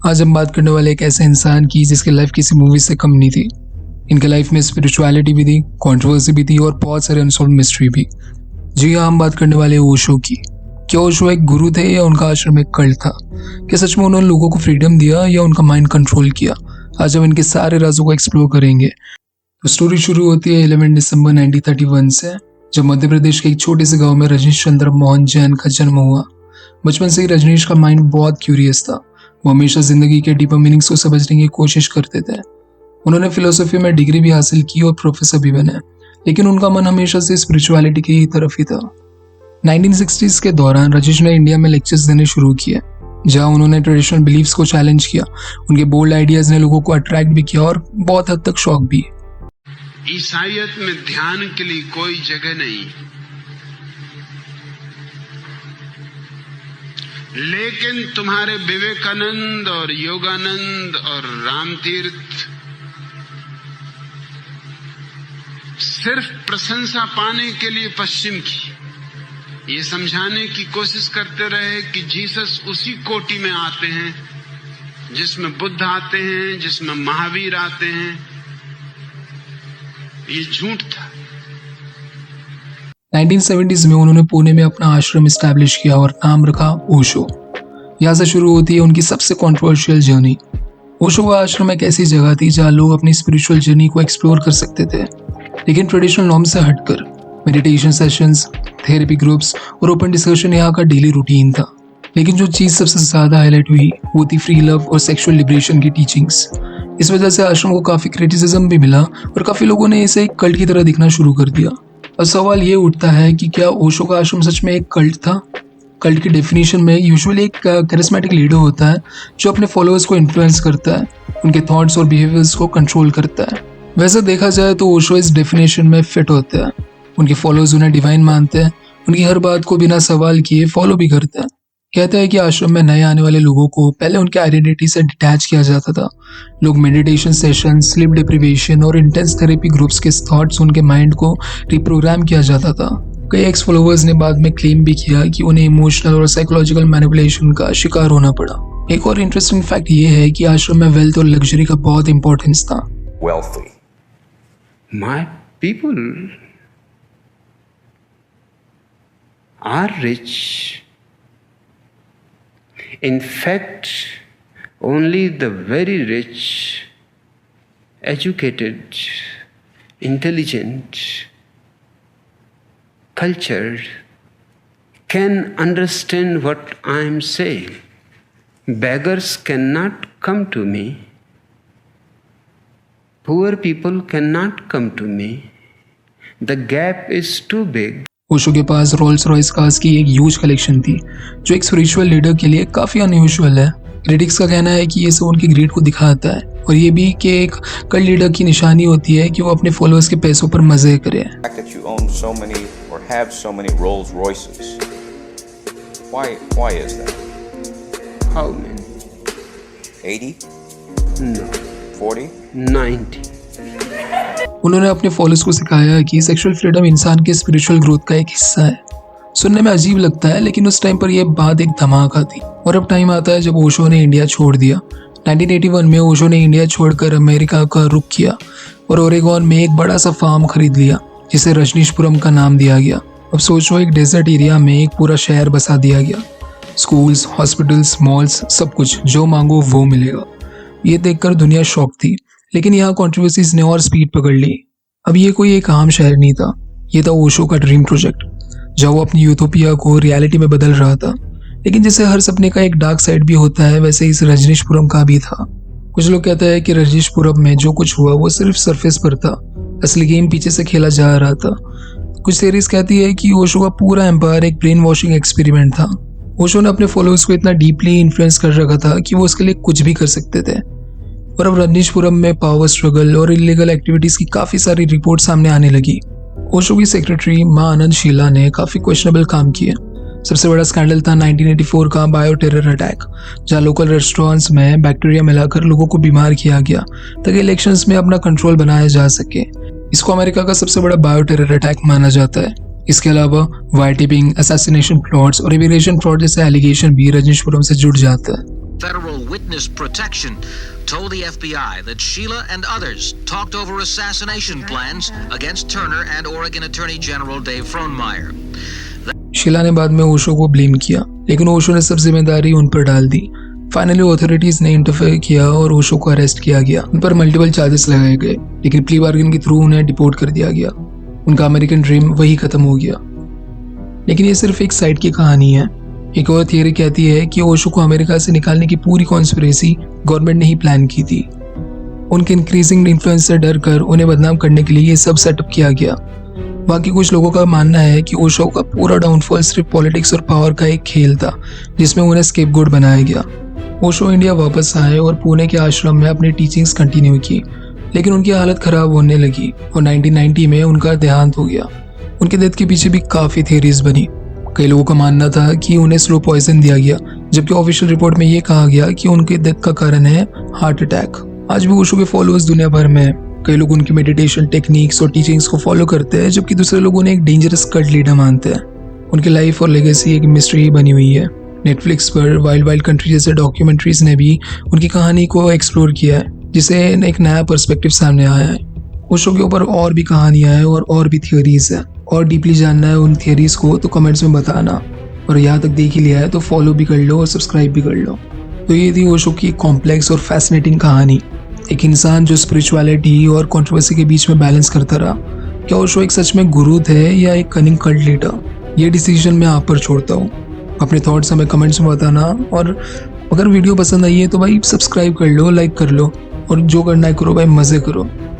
आज हम बात करने वाले एक ऐसे इंसान की जिसकी लाइफ किसी मूवी से कम नहीं थी। इनके लाइफ में स्पिरिचुअलिटी भी थी, कंट्रोवर्सी भी थी और बहुत सारे अनसॉल्व मिस्ट्री भी। जी हाँ, हम बात करने वाले ओशो की। क्या ओशो एक गुरु थे या उनका आश्रम एक कल्ट था? क्या सच में उन्होंने लोगों को फ्रीडम दिया या उनका माइंड कंट्रोल किया? आज हम इनके सारे राजों को एक्सप्लोर करेंगे। तो स्टोरी शुरू होती है 11 दिसंबर 1931 से, जब मध्य प्रदेश के एक छोटे से गांव में रजनीश चंद्र मोहन जैन का जन्म हुआ। बचपन से ही रजनीश का माइंड बहुत क्यूरियस था। वो हमेशा जिंदगी के डीपर मीनिंग्स को समझने की कोशिश करते थे। उन्होंने फिलोसफी में डिग्री भी हासिल की और प्रोफेसर भी बने, लेकिन उनका मन हमेशा से स्पिरिचुअलिटी की ही तरफ ही था। 1960s के दौरान रजनीश ने इंडिया में लेक्चर्स देने शुरू किए, जहां उन्होंने ट्रेडिशनल बिलीफ्स को चैलेंज किया। उनके बोल्ड आइडियाज ने लोगों को अट्रैक्ट भी किया और बहुत हद तक शॉक भी। ईसाइयत में ध्यान के लिए कोई जगह नहीं, लेकिन तुम्हारे विवेकानंद और योगानंद और रामतीर्थ सिर्फ प्रशंसा पाने के लिए पश्चिम की ये समझाने की कोशिश करते रहे कि जीसस उसी कोटि में आते हैं जिसमें बुद्ध आते हैं, जिसमें महावीर आते हैं। ये झूठ था। 1970s में उन्होंने पुणे में अपना आश्रम एस्टैब्लिश किया और नाम रखा ओशो। यहाँ से शुरू होती है उनकी सबसे कंट्रोवर्शियल जर्नी। ओशो का आश्रम एक ऐसी जगह थी जहाँ लोग अपनी स्पिरिचुअल जर्नी को एक्सप्लोर कर सकते थे, लेकिन ट्रेडिशनल नॉर्म से हटकर। मेडिटेशन सेशंस, थेरेपी ग्रुप्स और ओपन डिस्कशन यहाँ का डेली रूटीन था। लेकिन जो चीज़ सबसे ज़्यादा हाईलाइट हुई वो थी फ्री लव और सेक्सुअल लिबरेशन की टीचिंग्स। इस वजह से आश्रम को काफ़ी क्रिटिसिज्म भी मिला और काफ़ी लोगों ने इसे एक कल्ट की तरह दिखना शुरू कर दिया। अब सवाल ये उठता है कि क्या ओशो का आश्रम सच में एक कल्ट था? कल्ट की डेफिनेशन में यूजुअली एक करिस्मेटिक लीडर होता है जो अपने फॉलोअर्स को इन्फ्लुएंस करता है, उनके थॉट्स और बिहेवियर्स को कंट्रोल करता है। वैसे देखा जाए तो ओशो इस डेफिनेशन में फिट होते हैं। उनके फॉलोअर्स उन्हें डिवाइन मानते हैं, उनकी हर बात को बिना सवाल किए फॉलो भी करते हैं। कहते हैं कि आश्रम में नए आने वाले लोगों को पहले उनके आइडेंटिटी से डिटैच किया जाता था। लोग मेडिटेशन सेशन, स्लीप डिप्रिवेशन और इंटेंस थेरेपी ग्रुप्स के थॉट्स उनके माइंड को रिप्रोग्राम किया जाता था। कई एक्स फॉलोअर्स ने बाद में क्लेम भी किया कि उन्हें इमोशनल और साइकोलॉजिकल मैनिपुलेशन का शिकार होना पड़ा। एक और इंटरेस्टिंग फैक्ट ये है कि आश्रम में वेल्थ और लग्जरी का बहुत इंपॉर्टेंस था। Wealthy. My people are rich. In fact, only the very rich, educated, intelligent, cultured can understand what I am saying. Beggars cannot come to me. Poor people cannot come to me. The gap is too big. Osho के पास Rolls Royce cars की एक huge collection थी, जो एक spiritual leader के लिए काफी unusual है। क्रिटिक्स का कहना है कि ये सब उनकी ग्रीड को दिखाता है और ये भी कि एक कल्ट लीडर की निशानी होती है कि वो अपने फॉलोअर्स के पैसों पर मजे करे। Why is that? How many? 80? No. 40? 90. उन्होंने अपने फॉलोअर्स को सिखाया कि सेक्सुअल फ्रीडम इंसान के स्पिरिचुअल ग्रोथ का एक हिस्सा है। सुनने में अजीब लगता है, लेकिन उस टाइम पर यह बात एक धमाका थी। और अब टाइम आता है जब ओशो ने इंडिया छोड़ दिया। 1981 में ओशो ने इंडिया छोड़कर अमेरिका का रुख किया और ओरेगॉन में एक बड़ा सा फार्म खरीद लिया, जिसे रजनीशपुरम का नाम दिया गया। अब सोचो, एक डेजर्ट एरिया में एक पूरा शहर बसा दिया गया। स्कूल्स, हॉस्पिटल्स, मॉल्स, सब कुछ जो मांगो वो मिलेगा। ये देखकर दुनिया शॉक थी, लेकिन यहाँ कंट्रोवर्सीज ने और स्पीड पकड़ ली। अब ये कोई एक आम शहर नहीं था, ये था ओशो का ड्रीम प्रोजेक्ट, जहाँ वो अपनी यूटोपिया को रियलिटी में बदल रहा था। लेकिन जैसे हर सपने का एक डार्क साइड भी होता है, वैसे इस रजनीशपुरम का भी था। कुछ लोग कहते हैं कि रजनीशपुरम में जो कुछ हुआ वो सिर्फ सरफेस पर था, असली गेम पीछे से खेला जा रहा था। कुछ थ्योरीज कहती है कि ओशो का पूरा एम्पायर एक ब्रेन वॉशिंग एक्सपेरिमेंट था। ओशो ने अपने फॉलोअर्स को इतना डीपली इन्फ्लुएंस कर रखा था कि वो उसके लिए कुछ भी कर सकते थे। और अब रजनीशपुरम में पावर स्ट्रगल और इलीगल एक्टिविटीज की काफी सारी रिपोर्ट सामने आने लगी। ओशो की सेक्रेटरी मां आनंद शीला ने काफी क्वेश्चनेबल काम किए। सबसे बड़ा स्कैंडल था 1984 का बायो टेरर अटैक, जहां लोकल रेस्टोरेंट्स में बैक्टीरिया मिलाकर लोगों को बीमार किया गया ताकि इलेक्शंस में अपना कंट्रोल बनाया जा सके। इसको अमेरिका का सबसे बड़ा बायो टेरर अटैक माना जाता है। इसके अलावा वायर टिपिंग, असैसिनेशन प्लॉट्स और इमिग्रेशन फ्रॉड जैसे एलिगेशन भी रजनीशपुरम से जुड़ जाता है। Federal Witness Protection told the FBI that Sheila and others talked over assassination plans against Turner and Oregon Attorney General Dave Frohnmayer. Sheila ने बाद में ओशो को ब्लेम किया, लेकिन ओशो ने सब जिम्मेदारी उन पर डाल दी। फाइनली अथॉरिटीज ने इंटरफेयर किया और ओशो को अरेस्ट किया गया। उन पर मल्टीपल चार्जेस लगाए गए, लेकिन प्ली बार्गेन के थ्रू उन्हें डिपोर्ट कर दिया गया। उनका अमेरिकन ड्रीम वही खत्म हो गया। लेकिन ये सिर्फ एक साइड की कहानी है। एक और थियरी कहती है कि ओशो को अमेरिका से निकालने की पूरी कॉन्स्पिरेसी गवर्नमेंट ने ही प्लान की थी। उनके इंक्रीजिंग इन्फ्लुएंस से डर कर उन्हें बदनाम करने के लिए ये सब सेटअप किया गया। बाकी कुछ लोगों का मानना है कि ओशो का पूरा डाउनफॉल सिर्फ पॉलिटिक्स और पावर का एक खेल था, जिसमें उन्हें स्केपगोट बनाया गया। ओशो इंडिया वापस आए और पुणे के आश्रम में अपनी टीचिंग्स कंटिन्यू की, लेकिन उनकी हालत खराब होने लगी और 1990 में उनका देहांत हो गया। उनके डेथ के पीछे भी काफ़ी थ्योरीज बनी। कई लोगों का मानना था कि उन्हें स्लो पॉइजन दिया गया, जबकि ऑफिशियल रिपोर्ट में ये कहा गया कि उनके डेथ का कारण है हार्ट अटैक। आज भी ओशो के फॉलोअर्स दुनिया भर में हैं। कई लोग उनकी मेडिटेशन टेक्निक्स और टीचिंग्स को फॉलो करते हैं, जबकि दूसरे लोग उन्हें एक डेंजरस कल्ट लीडर मानते हैं। उनकी लाइफ और लेगेसी एक मिस्ट्री ही बनी हुई है। नेटफ्लिक्स पर वाइल्ड वाइल्ड कंट्री जैसे डॉक्यूमेंट्रीज ने भी उनकी कहानी को एक्सप्लोर किया है, जिससे एक नया पर्सपेक्टिव सामने आया है। ओशो के ऊपर और भी कहानियां हैं और भी थियोरीज है। और डीपली जानना है उन थियोरीज को तो कमेंट्स में बताना। और यहाँ तक देख ही लिया है तो फॉलो भी कर लो और सब्सक्राइब भी कर लो। तो ये थी ओशो की कॉम्प्लेक्स और फैसिनेटिंग कहानी। एक इंसान जो स्पिरिचुअलिटी और कंट्रोवर्सी के बीच में बैलेंस करता रहा। क्या ओशो एक सच में गुरु थे या एक कनिंग कल्ट लीडर? ये डिसीजन मैं आप पर छोड़ता हूँ। अपने थॉट्स हमें कमेंट्स में बताना। और अगर वीडियो पसंद आई है तो भाई सब्सक्राइब कर लो, लाइक कर लो, और जो करना है करो भाई, मज़े करो।